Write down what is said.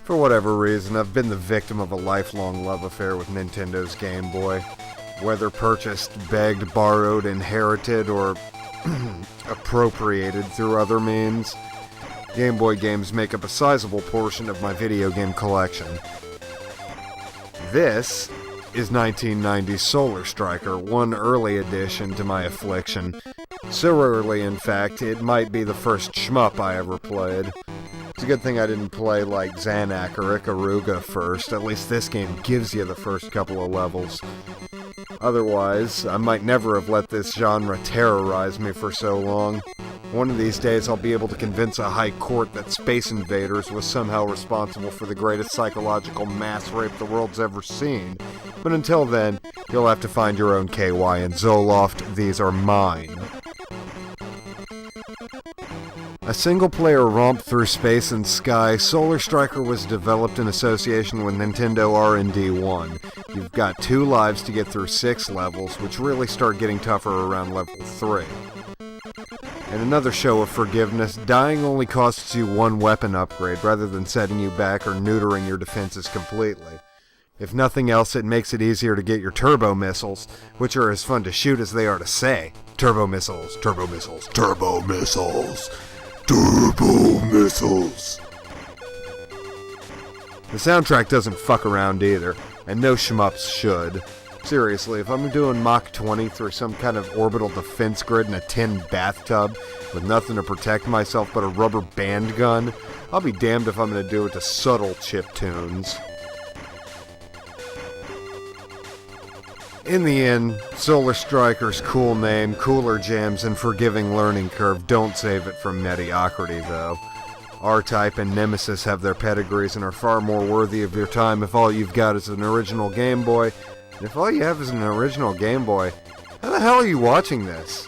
For whatever reason, I've been the victim of a lifelong love affair with Nintendo's Game Boy. Whether purchased, begged, borrowed, inherited, or appropriated through other means, Game Boy games make up a sizable portion of my video game collection. This is 1990's Solar Striker, one early addition to my affliction. So early, in fact, it might be the first shmup I ever played. It's a good thing I didn't play like Xanac or Ikaruga first. At least this game gives you the first couple of levels. Otherwise, I might never have let this genre terrorize me for so long. One of these days I'll be able to convince a high court that Space Invaders was somehow responsible for the greatest psychological mass rape the world's ever seen. But until then, you'll have to find your own KY and Zoloft. These are mine. A single-player romp through space and sky, Solar Striker was developed in association with Nintendo R&D 1. You've got 2 lives to get through 6 levels, which really start getting tougher around level 3. In another show of forgiveness, dying only costs you 1 weapon upgrade rather than setting you back or neutering your defenses completely. If nothing else, it makes it easier to get your turbo missiles, which are as fun to shoot as they are to say. Turbo missiles, turbo missiles, turbo missiles. Turbo missiles. The soundtrack doesn't fuck around either, and no shmups should. Seriously, if I'm doing Mach 20 through some kind of orbital defense grid in a tin bathtub with nothing to protect myself but a rubber band gun, I'll be damned if I'm gonna do it to subtle chiptunes. In the end, Solar Striker's cool name, cooler jams, and forgiving learning curve don't save it from mediocrity, though. R-Type and Nemesis have their pedigrees and are far more worthy of your time if all you've got is an original Game Boy. And if all you have is an original Game Boy, how the hell are you watching this?